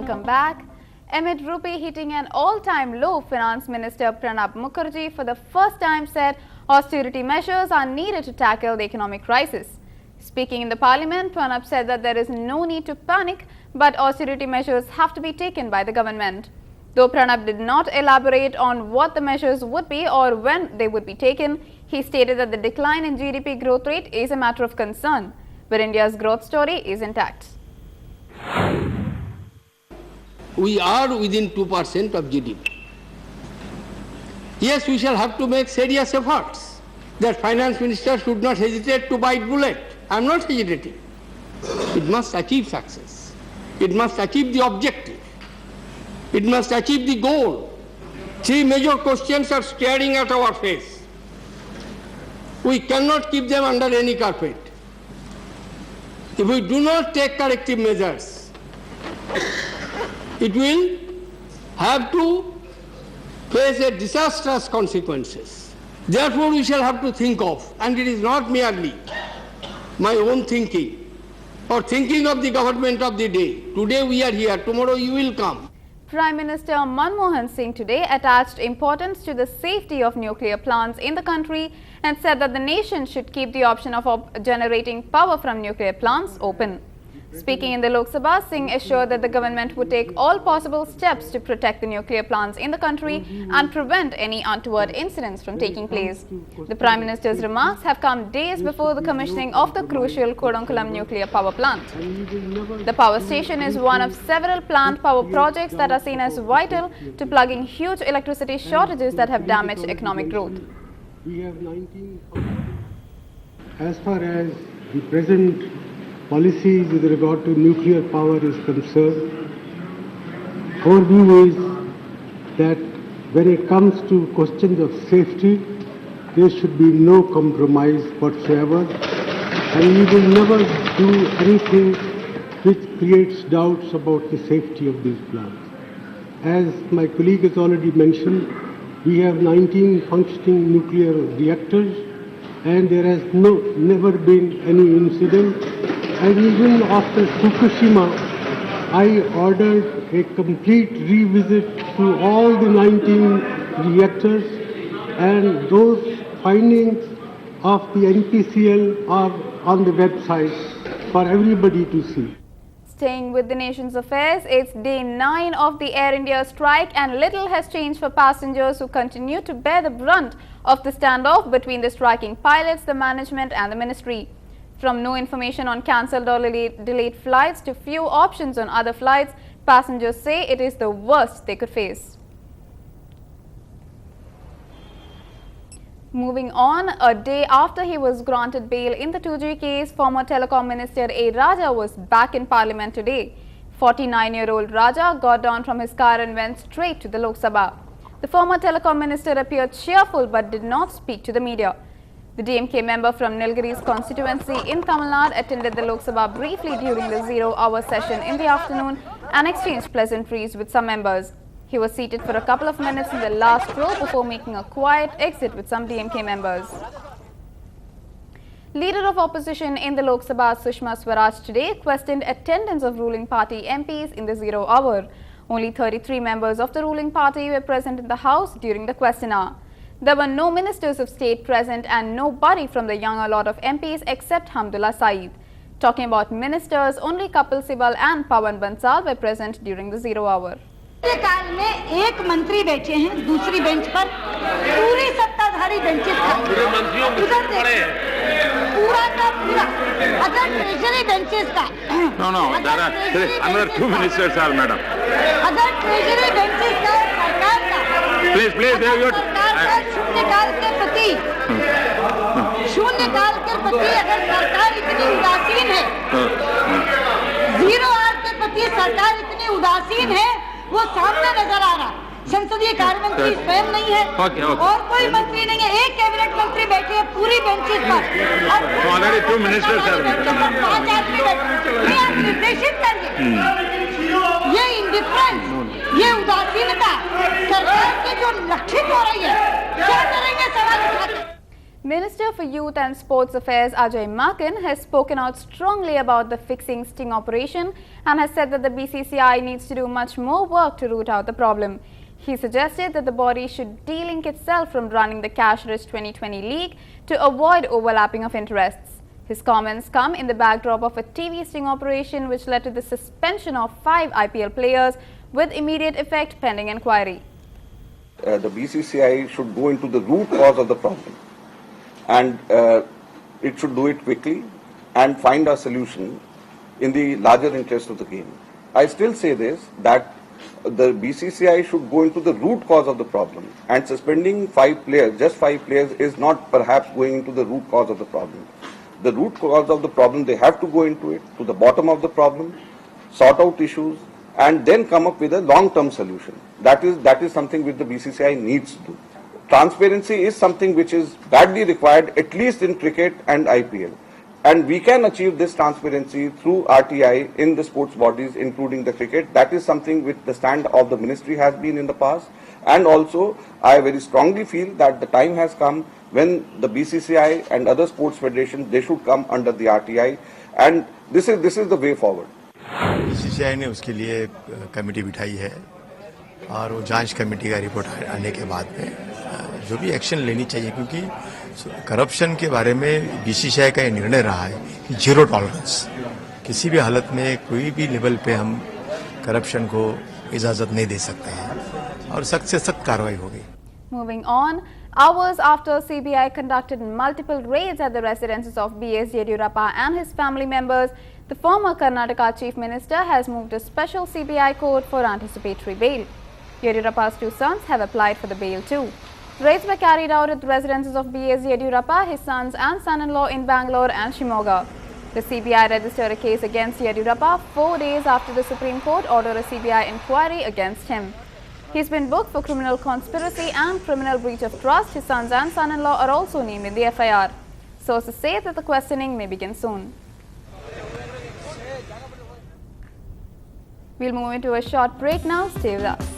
Welcome back. Amid rupee hitting an all-time low, Finance Minister Pranab Mukherjee for the first time said austerity measures are needed to tackle the economic crisis. Speaking in the parliament, Pranab said that there is no need to panic, but austerity measures have to be taken by the government. Though Pranab did not elaborate on what the measures would be or when they would be taken, he stated that the decline in GDP growth rate is a matter of concern, but India's growth story is intact. We are within 2% of GDP. Yes, we shall have to make serious efforts. The finance minister should not hesitate to bite bullet. I am not hesitating. It must achieve success. It must achieve the objective. It must achieve the goal. Three major questions are staring at our face. We cannot keep them under any carpet. If we do not take corrective measures, it will have to face a disastrous consequences. Therefore, we shall have to think of, and it is not merely my own thinking or thinking of the government of the day. Today we are here, tomorrow you will come. Prime Minister Manmohan Singh today attached importance to the safety of nuclear plants in the country and said that the nation should keep the option of generating power from nuclear plants open. Speaking in the Lok Sabha, Singh assured that the government would take all possible steps to protect the nuclear plants in the country and prevent any untoward incidents from taking place. The Prime Minister's remarks have come days before the commissioning of the crucial Kodonkulam nuclear power plant. The power station is one of several plant power projects that are seen as vital to plugging huge electricity shortages that have damaged economic growth. We have 19. As far as the present policies with regard to nuclear power is concerned, our view is that when it comes to questions of safety, there should be no compromise whatsoever, and we will never do anything which creates doubts about the safety of these plants. As my colleague has already mentioned, we have 19 functioning nuclear reactors, and there has never been any incident. And even after Fukushima, I ordered a complete revisit to all the 19 reactors, and those findings of the NPCL are on the website for everybody to see. Staying with the nation's affairs, it's day 9 of the Air India strike and little has changed for passengers who continue to bear the brunt of the standoff between the striking pilots, the management and the ministry. From no information on cancelled or delayed flights to few options on other flights, passengers say it is the worst they could face. Moving on, a day after he was granted bail in the 2G case, former Telecom Minister A. Raja was back in Parliament today. 49-year-old Raja got down from his car and went straight to the Lok Sabha. The former Telecom Minister appeared cheerful but did not speak to the media. The DMK member from Nilgiri's constituency in Tamil Nadu attended the Lok Sabha briefly during the 0-hour session in the afternoon and exchanged pleasantries with some members. He was seated for a couple of minutes in the last row before making a quiet exit with some DMK members. Leader of opposition in the Lok Sabha, Sushma Swaraj, today questioned attendance of ruling party MPs in the 0 hour. Only 33 members of the ruling party were present in the House during the question hour. There were no ministers of state present and nobody from the younger lot of MPs except Hamdullah Saeed. Talking about ministers, only Kapil Sibal and Pawan Bansal were present during the 0 hour. काल में एक मंत्री बैठे हैं दूसरी bench पर, पूरी सत्ताधारी बेंचेस पूरा का पूरा अगर ट्रेजरी बेंचेस का no there are another 2 ministers are madam अगर ट्रेजरी बेंचेस का सरकार का please शून्यकाल के प्रति अगर सरकार इतनी उदासीन है, 0 आवर के प्रति सरकार इतनी उदासीन है, वो सामने नजर आ रहा। संसदीय कार्य मंत्री स्वयं नहीं है और कोई मंत्री नहीं है, एक कैबिनेट मंत्री बैठे हैं पूरी बेंचेस पर और 2 मिनिस्टर्स हैं, 5 आदमी बैठे। ये आप निर्देशित करिए, ये इंडिफरेंस, ये उदासीनता सरकार की जो लक्षित हो रही है, क्या करेंगे सवाल उठाते। Minister for Youth and Sports Affairs Ajay Makan has spoken out strongly about the fixing sting operation and has said that the BCCI needs to do much more work to root out the problem. He suggested that the body should de-link itself from running the cash-rich 2020 league to avoid overlapping of interests. His comments come in the backdrop of a TV sting operation which led to the suspension of 5 IPL players with immediate effect pending inquiry. The BCCI should go into the root cause of the problem, and it should do it quickly and find a solution in the larger interest of the game. I still say this, that the BCCI should go into the root cause of the problem, and suspending 5 players, just 5 players, is not perhaps going into the root cause of the problem. The root cause of the problem, they have to go into it, to the bottom of the problem, sort out issues, and then come up with a long-term solution. That is something which the BCCI needs to do. Transparency is something which is badly required, at least in cricket and IPL. And we can achieve this transparency through RTI in the sports bodies, including the cricket. That is something which the stand of the ministry has been in the past. And also, I very strongly feel that the time has come when the BCCI and other sports federations, they should come under the RTI. And this is the way forward. BCCI ने उसके लिए committee बिठाई है और वो जांच committee का report आने के बाद में जो भी एक्शन लेनी चाहिए, क्योंकि करप्शन के बारे में बीसीसीआई का ये निर्णय रहा है कि 0 टॉलरेंस, किसी भी हालत में कोई भी लेवल पे हम करप्शन को इजाजत नहीं दे सकते हैं और सख्त से सख्त कार्रवाई होगी. Moving on, hours after CBI conducted multiple raids at the residences of B.S. Yediyurappa and his family members, the former Karnataka Chief Minister has moved to special CBI court for anticipatory bail. Yediyurappa's 2 sons have applied for the bail too. Raids were carried out at the residences of B.S. Yediyurappa, his sons and son-in-law in Bangalore and Shimoga. The CBI registered a case against Yediyurappa 4 days after the Supreme Court ordered a CBI inquiry against him. He's been booked for criminal conspiracy and criminal breach of trust. His sons and son-in-law are also named in the FIR. Sources say that the questioning may begin soon. We'll move into a short break now. Stay with us.